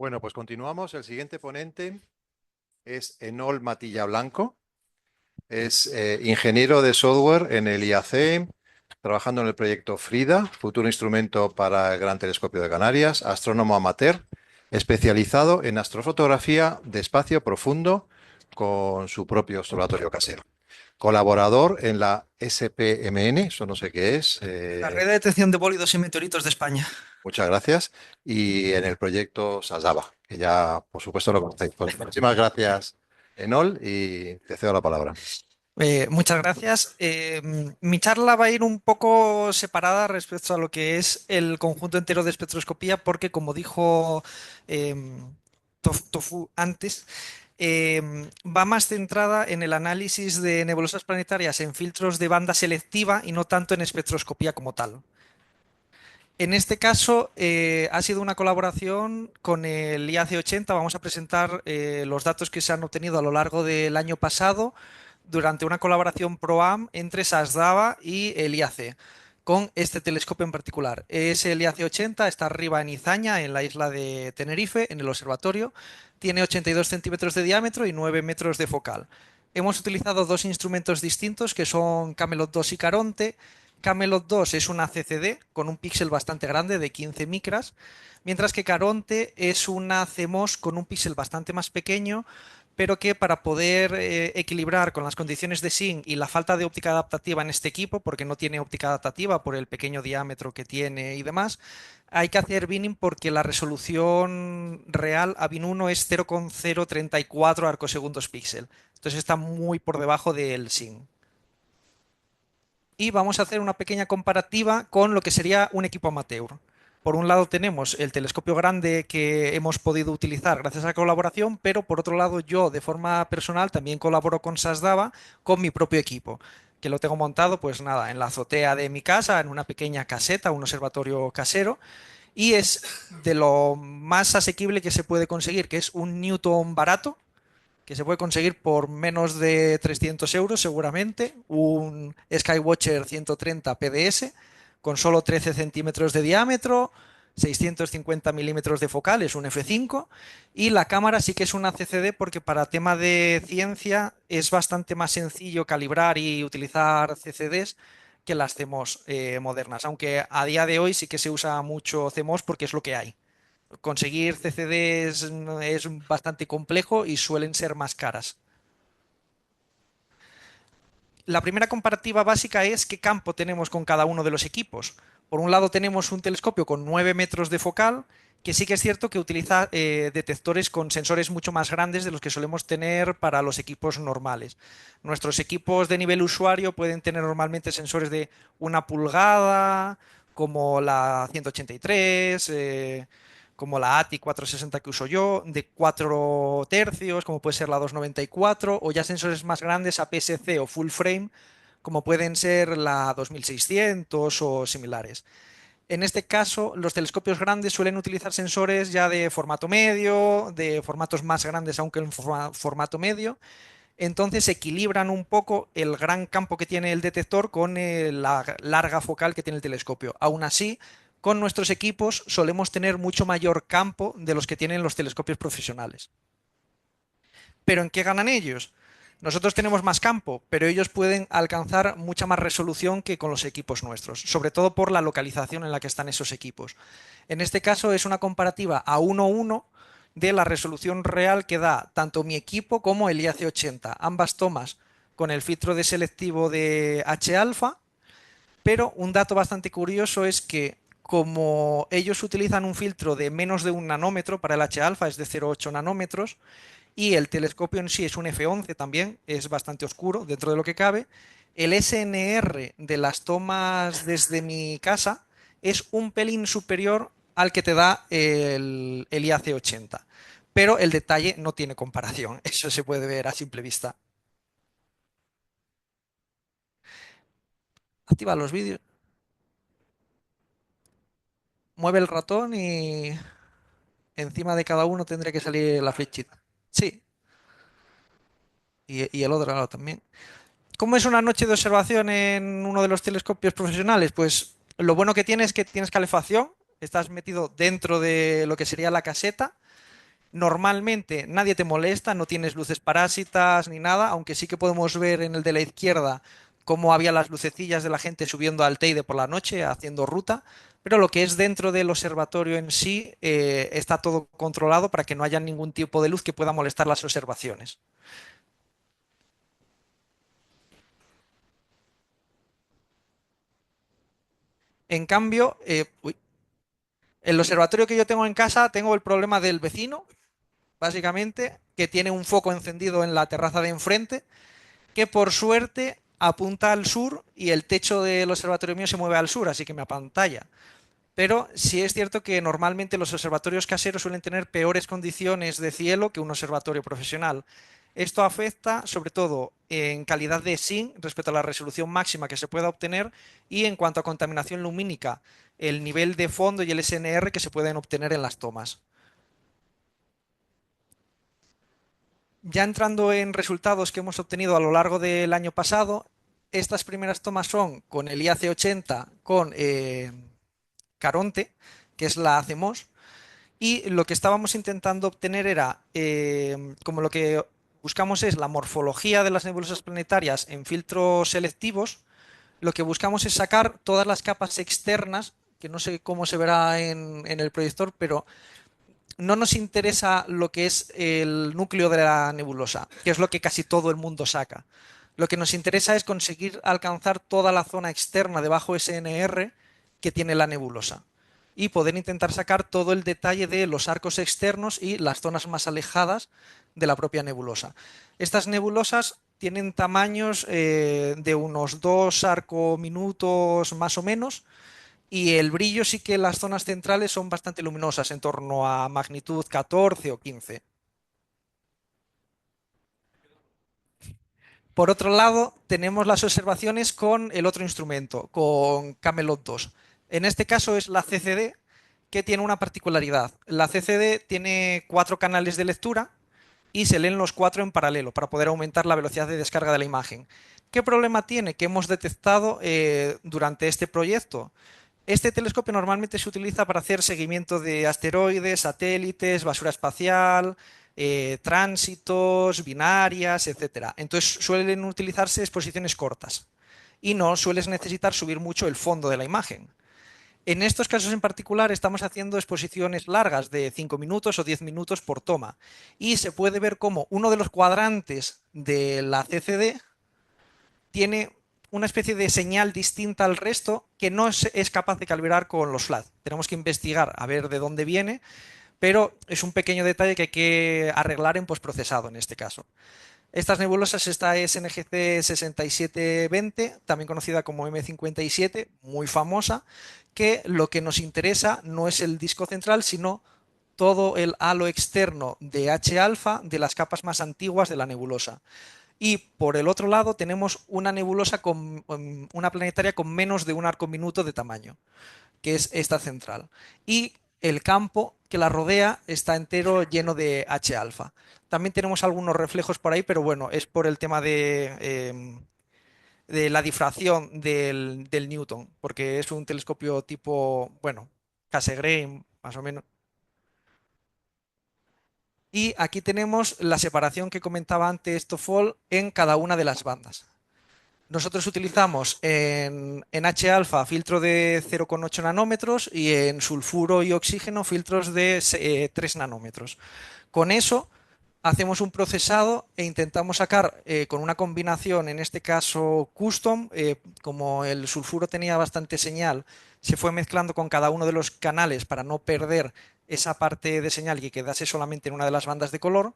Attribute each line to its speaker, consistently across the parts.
Speaker 1: Bueno, pues continuamos. El siguiente ponente es Enol Matilla Blanco. Es ingeniero de software en el IAC, trabajando en el proyecto FRIDA, futuro instrumento para el Gran Telescopio de Canarias, astrónomo amateur, especializado en astrofotografía de espacio profundo con su propio observatorio casero. Colaborador en la SPMN, eso no sé qué es.
Speaker 2: La red de detección de bólidos y meteoritos de España.
Speaker 1: Muchas gracias. Y en el proyecto SASDABA, que ya por supuesto lo conocéis. Pues muchísimas gracias, Enol, y te cedo la palabra.
Speaker 2: Muchas gracias. Mi charla va a ir un poco separada respecto a lo que es el conjunto entero de espectroscopía, porque como dijo Tofu antes, va más centrada en el análisis de nebulosas planetarias en filtros de banda selectiva y no tanto en espectroscopía como tal. En este caso, ha sido una colaboración con el IAC80. Vamos a presentar los datos que se han obtenido a lo largo del año pasado durante una colaboración PROAM entre SASDABA y el IAC, con este telescopio en particular. Es el IAC80, está arriba en Izaña, en la isla de Tenerife, en el observatorio. Tiene 82 centímetros de diámetro y 9 metros de focal. Hemos utilizado dos instrumentos distintos que son Camelot 2 y Caronte. Camelot 2 es una CCD con un píxel bastante grande de 15 micras, mientras que Caronte es una CMOS con un píxel bastante más pequeño, pero que para poder equilibrar con las condiciones de SIN y la falta de óptica adaptativa en este equipo, porque no tiene óptica adaptativa por el pequeño diámetro que tiene y demás, hay que hacer binning porque la resolución real a bin 1 es 0,034 arcosegundos píxel. Entonces está muy por debajo del SIN. Y vamos a hacer una pequeña comparativa con lo que sería un equipo amateur. Por un lado tenemos el telescopio grande que hemos podido utilizar gracias a la colaboración, pero por otro lado yo de forma personal también colaboro con SASDABA con mi propio equipo, que lo tengo montado pues nada, en la azotea de mi casa, en una pequeña caseta, un observatorio casero, y es de lo más asequible que se puede conseguir, que es un Newton barato, que se puede conseguir por menos de 300 euros seguramente, un Skywatcher 130 PDS con solo 13 centímetros de diámetro, 650 milímetros de focal, es un F5, y la cámara sí que es una CCD porque para tema de ciencia es bastante más sencillo calibrar y utilizar CCDs que las CMOS modernas, aunque a día de hoy sí que se usa mucho CMOS porque es lo que hay. Conseguir CCDs es bastante complejo y suelen ser más caras. La primera comparativa básica es qué campo tenemos con cada uno de los equipos. Por un lado tenemos un telescopio con 9 metros de focal, que sí que es cierto que utiliza detectores con sensores mucho más grandes de los que solemos tener para los equipos normales. Nuestros equipos de nivel usuario pueden tener normalmente sensores de 1 pulgada, como la 183, como la ATI 460 que uso yo, de 4 tercios, como puede ser la 294, o ya sensores más grandes APS-C o full frame, como pueden ser la 2600 o similares. En este caso, los telescopios grandes suelen utilizar sensores ya de formato medio, de formatos más grandes aunque en formato medio. Entonces equilibran un poco el gran campo que tiene el detector con la larga focal que tiene el telescopio. Aún así, con nuestros equipos solemos tener mucho mayor campo de los que tienen los telescopios profesionales. ¿Pero en qué ganan ellos? Nosotros tenemos más campo, pero ellos pueden alcanzar mucha más resolución que con los equipos nuestros, sobre todo por la localización en la que están esos equipos. En este caso es una comparativa a 1:1 de la resolución real que da tanto mi equipo como el IAC80, ambas tomas con el filtro de selectivo de H-alfa, pero un dato bastante curioso es que como ellos utilizan un filtro de menos de 1 nanómetro para el H-alfa, es de 0,8 nanómetros, y el telescopio en sí es un F11 también, es bastante oscuro dentro de lo que cabe. El SNR de las tomas desde mi casa es un pelín superior al que te da el IAC80, pero el detalle no tiene comparación, eso se puede ver a simple vista. Activa los vídeos, mueve el ratón y encima de cada uno tendría que salir la flechita. Sí, y el otro lado también. ¿Cómo es una noche de observación en uno de los telescopios profesionales? Pues lo bueno que tiene es que tienes calefacción, estás metido dentro de lo que sería la caseta, Normalmente nadie te molesta, no tienes luces parásitas ni nada, aunque sí que podemos ver en el de la izquierda cómo había las lucecillas de la gente subiendo al Teide por la noche haciendo ruta, pero lo que es dentro del observatorio en sí está todo controlado para que no haya ningún tipo de luz que pueda molestar las observaciones. En cambio, el observatorio que yo tengo en casa, tengo el problema del vecino, básicamente, que tiene un foco encendido en la terraza de enfrente, que por suerte apunta al sur y el techo del observatorio mío se mueve al sur, así que me apantalla. Pero sí es cierto que normalmente los observatorios caseros suelen tener peores condiciones de cielo que un observatorio profesional. Esto afecta sobre todo en calidad de SIN respecto a la resolución máxima que se pueda obtener y en cuanto a contaminación lumínica, el nivel de fondo y el SNR que se pueden obtener en las tomas. Ya entrando en resultados que hemos obtenido a lo largo del año pasado, estas primeras tomas son con el IAC80 con Caronte, que es la CMOS, y lo que estábamos intentando obtener era, como lo que buscamos es la morfología de las nebulosas planetarias en filtros selectivos, lo que buscamos es sacar todas las capas externas, que no sé cómo se verá en el proyector, pero no nos interesa lo que es el núcleo de la nebulosa, que es lo que casi todo el mundo saca. Lo que nos interesa es conseguir alcanzar toda la zona externa de bajo SNR que tiene la nebulosa y poder intentar sacar todo el detalle de los arcos externos y las zonas más alejadas de la propia nebulosa. Estas nebulosas tienen tamaños de unos 2 arcominutos más o menos, y el brillo sí que las zonas centrales son bastante luminosas, en torno a magnitud 14 o 15. Por otro lado, tenemos las observaciones con el otro instrumento, con Camelot 2. En este caso es la CCD, que tiene una particularidad. La CCD tiene 4 canales de lectura y se leen los 4 en paralelo para poder aumentar la velocidad de descarga de la imagen. ¿Qué problema tiene que hemos detectado durante este proyecto? Este telescopio normalmente se utiliza para hacer seguimiento de asteroides, satélites, basura espacial, tránsitos, binarias, etcétera. Entonces suelen utilizarse exposiciones cortas y no sueles necesitar subir mucho el fondo de la imagen. En estos casos en particular estamos haciendo exposiciones largas de 5 minutos o 10 minutos por toma y se puede ver cómo uno de los cuadrantes de la CCD tiene una especie de señal distinta al resto que no es capaz de calibrar con los FLAT. Tenemos que investigar a ver de dónde viene, pero es un pequeño detalle que hay que arreglar en postprocesado en este caso. Estas nebulosas, esta es NGC 6720, también conocida como M57, muy famosa, que lo que nos interesa no es el disco central, sino todo el halo externo de H alfa de las capas más antiguas de la nebulosa. Y por el otro lado tenemos una nebulosa con una planetaria con menos de un arco minuto de tamaño, que es esta central. Y el campo que la rodea está entero lleno de H alfa. También tenemos algunos reflejos por ahí, pero bueno, es por el tema de la difracción del Newton, porque es un telescopio tipo, bueno, Cassegrain, más o menos. Y aquí tenemos la separación que comentaba antes Toffol en cada una de las bandas. Nosotros utilizamos en H-alfa filtro de 0,8 nanómetros y en sulfuro y oxígeno filtros de 3 nanómetros. Con eso hacemos un procesado e intentamos sacar con una combinación, en este caso custom, como el sulfuro tenía bastante señal, se fue mezclando con cada uno de los canales para no perder esa parte de señal y que quedase solamente en una de las bandas de color.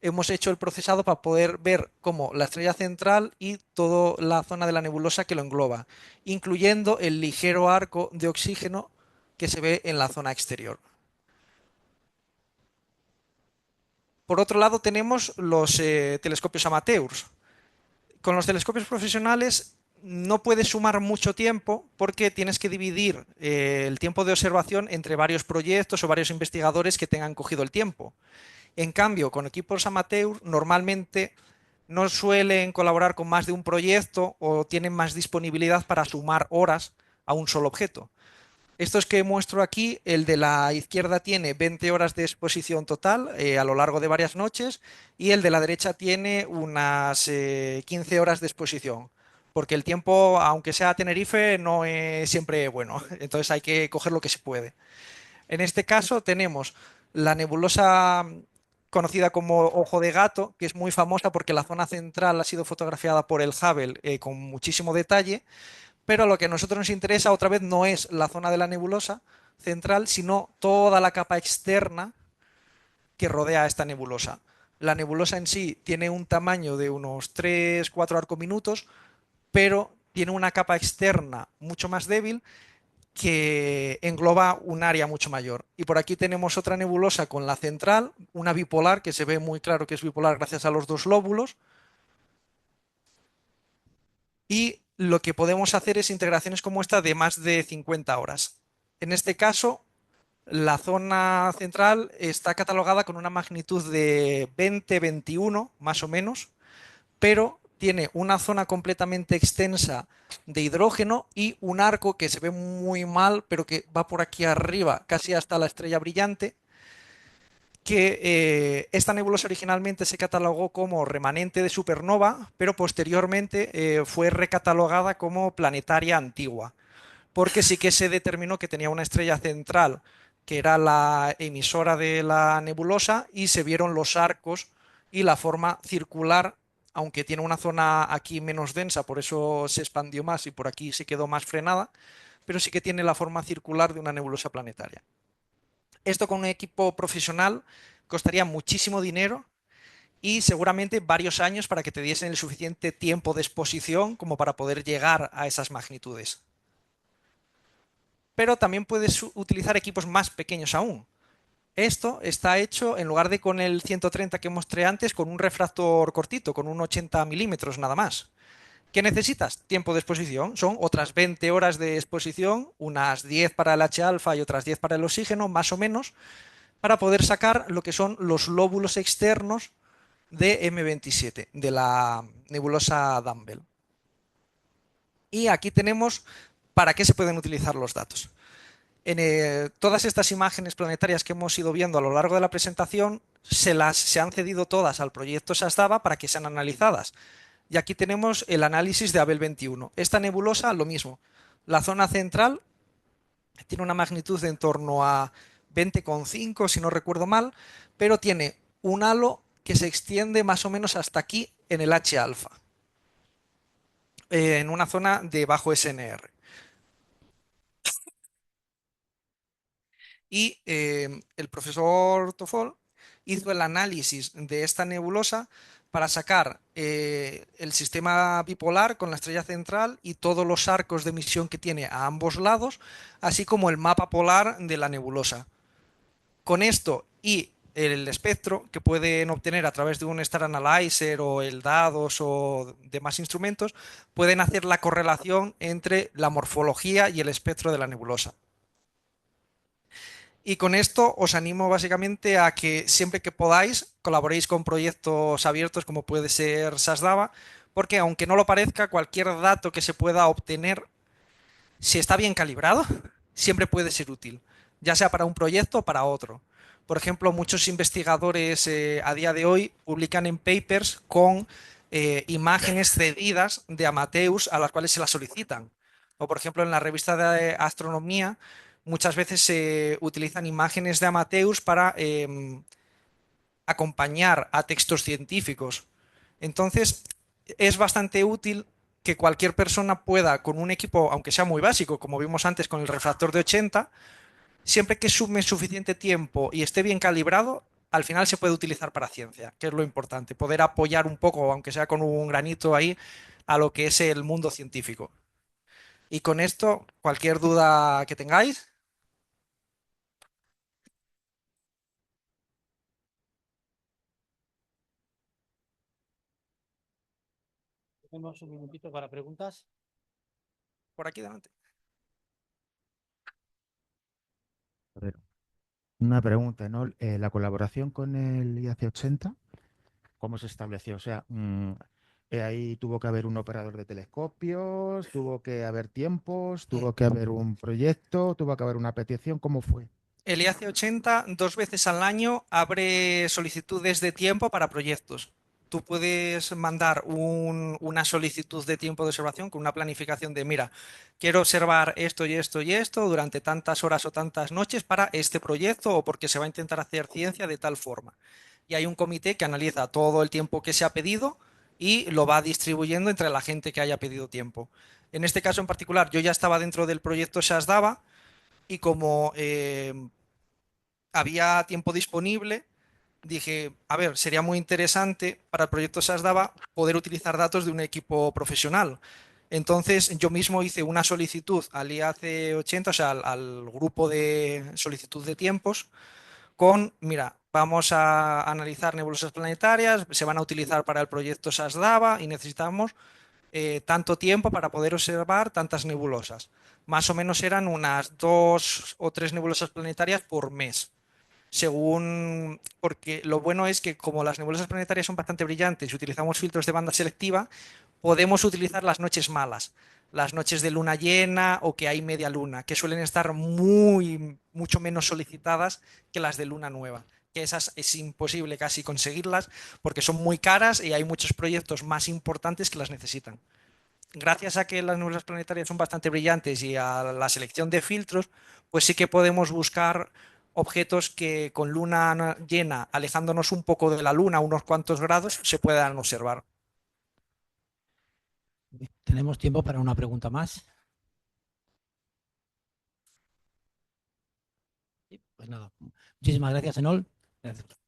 Speaker 2: Hemos hecho el procesado para poder ver cómo la estrella central y toda la zona de la nebulosa que lo engloba, incluyendo el ligero arco de oxígeno que se ve en la zona exterior. Por otro lado, tenemos los telescopios amateurs. Con los telescopios profesionales no puedes sumar mucho tiempo porque tienes que dividir el tiempo de observación entre varios proyectos o varios investigadores que tengan cogido el tiempo. En cambio, con equipos amateur normalmente no suelen colaborar con más de un proyecto o tienen más disponibilidad para sumar horas a un solo objeto. Estos que muestro aquí, el de la izquierda tiene 20 horas de exposición total a lo largo de varias noches y el de la derecha tiene unas 15 horas de exposición, porque el tiempo, aunque sea Tenerife, no es siempre bueno, entonces hay que coger lo que se puede. En este caso tenemos la nebulosa conocida como Ojo de Gato, que es muy famosa porque la zona central ha sido fotografiada por el Hubble con muchísimo detalle, pero lo que a nosotros nos interesa otra vez no es la zona de la nebulosa central, sino toda la capa externa que rodea a esta nebulosa. La nebulosa en sí tiene un tamaño de unos 3-4 arcominutos, pero tiene una capa externa mucho más débil que engloba un área mucho mayor. Y por aquí tenemos otra nebulosa con la central, una bipolar, que se ve muy claro que es bipolar gracias a los dos lóbulos. Y lo que podemos hacer es integraciones como esta de más de 50 horas. En este caso, la zona central está catalogada con una magnitud de 20-21, más o menos, pero tiene una zona completamente extensa de hidrógeno y un arco que se ve muy mal, pero que va por aquí arriba, casi hasta la estrella brillante, que esta nebulosa originalmente se catalogó como remanente de supernova, pero posteriormente fue recatalogada como planetaria antigua, porque sí que se determinó que tenía una estrella central que era la emisora de la nebulosa y se vieron los arcos y la forma circular, aunque tiene una zona aquí menos densa, por eso se expandió más y por aquí se quedó más frenada, pero sí que tiene la forma circular de una nebulosa planetaria. Esto con un equipo profesional costaría muchísimo dinero y seguramente varios años para que te diesen el suficiente tiempo de exposición como para poder llegar a esas magnitudes. Pero también puedes utilizar equipos más pequeños aún. Esto está hecho, en lugar de con el 130 que mostré antes, con un refractor cortito, con un 80 milímetros nada más. ¿Qué necesitas? Tiempo de exposición. Son otras 20 horas de exposición, unas 10 para el H-alfa y otras 10 para el oxígeno, más o menos, para poder sacar lo que son los lóbulos externos de M27, de la nebulosa Dumbbell. Y aquí tenemos para qué se pueden utilizar los datos. Todas estas imágenes planetarias que hemos ido viendo a lo largo de la presentación se han cedido todas al proyecto SASDAVA para que sean analizadas. Y aquí tenemos el análisis de Abel 21. Esta nebulosa, lo mismo. La zona central tiene una magnitud de en torno a 20,5, si no recuerdo mal, pero tiene un halo que se extiende más o menos hasta aquí en el H alfa, en una zona de bajo SNR. Y el profesor Toffol hizo el análisis de esta nebulosa para sacar el sistema bipolar con la estrella central y todos los arcos de emisión que tiene a ambos lados, así como el mapa polar de la nebulosa. Con esto y el espectro que pueden obtener a través de un Star Analyzer o el DADOS o demás instrumentos, pueden hacer la correlación entre la morfología y el espectro de la nebulosa. Y con esto os animo básicamente a que siempre que podáis colaboréis con proyectos abiertos como puede ser SASDAVA, porque aunque no lo parezca, cualquier dato que se pueda obtener, si está bien calibrado, siempre puede ser útil, ya sea para un proyecto o para otro. Por ejemplo, muchos investigadores a día de hoy publican en papers con imágenes cedidas de amateurs a las cuales se las solicitan. O por ejemplo, en la revista de astronomía muchas veces se utilizan imágenes de amateurs para acompañar a textos científicos. Entonces, es bastante útil que cualquier persona pueda, con un equipo, aunque sea muy básico, como vimos antes con el refractor de 80, siempre que sume suficiente tiempo y esté bien calibrado, al final se puede utilizar para ciencia, que es lo importante, poder apoyar un poco, aunque sea con un granito ahí, a lo que es el mundo científico. Y con esto, cualquier duda que tengáis,
Speaker 3: Tenemos un minutito para preguntas.
Speaker 2: por aquí delante.
Speaker 4: A ver, una pregunta, ¿no? La colaboración con el IAC 80, ¿cómo se estableció? O sea, Ahí tuvo que haber un operador de telescopios, tuvo que haber tiempos, tuvo que haber un proyecto, tuvo que haber una petición. ¿Cómo fue?
Speaker 2: El IAC 80 2 veces al año abre solicitudes de tiempo para proyectos. Tú puedes mandar una solicitud de tiempo de observación con una planificación de, mira, quiero observar esto y esto y esto durante tantas horas o tantas noches para este proyecto o porque se va a intentar hacer ciencia de tal forma. Y hay un comité que analiza todo el tiempo que se ha pedido y lo va distribuyendo entre la gente que haya pedido tiempo. En este caso en particular, yo ya estaba dentro del proyecto SHASDABA y como había tiempo disponible, dije, a ver, sería muy interesante para el proyecto SASDABA poder utilizar datos de un equipo profesional. Entonces yo mismo hice una solicitud al IAC 80, o sea, al grupo de solicitud de tiempos, con, mira, vamos a analizar nebulosas planetarias, se van a utilizar para el proyecto SASDABA y necesitamos tanto tiempo para poder observar tantas nebulosas. Más o menos eran unas 2 o 3 nebulosas planetarias por mes. Según, porque lo bueno es que como las nebulosas planetarias son bastante brillantes y utilizamos filtros de banda selectiva, podemos utilizar las noches malas, las noches de luna llena o que hay media luna, que suelen estar mucho menos solicitadas que las de luna nueva. Que esas es imposible casi conseguirlas porque son muy caras y hay muchos proyectos más importantes que las necesitan. Gracias a que las nebulosas planetarias son bastante brillantes y a la selección de filtros, pues sí que podemos buscar objetos que con luna llena, alejándonos un poco de la luna, unos cuantos grados, se puedan observar.
Speaker 3: Tenemos tiempo para una pregunta más. Sí, pues nada. Muchísimas gracias, Enol. Gracias.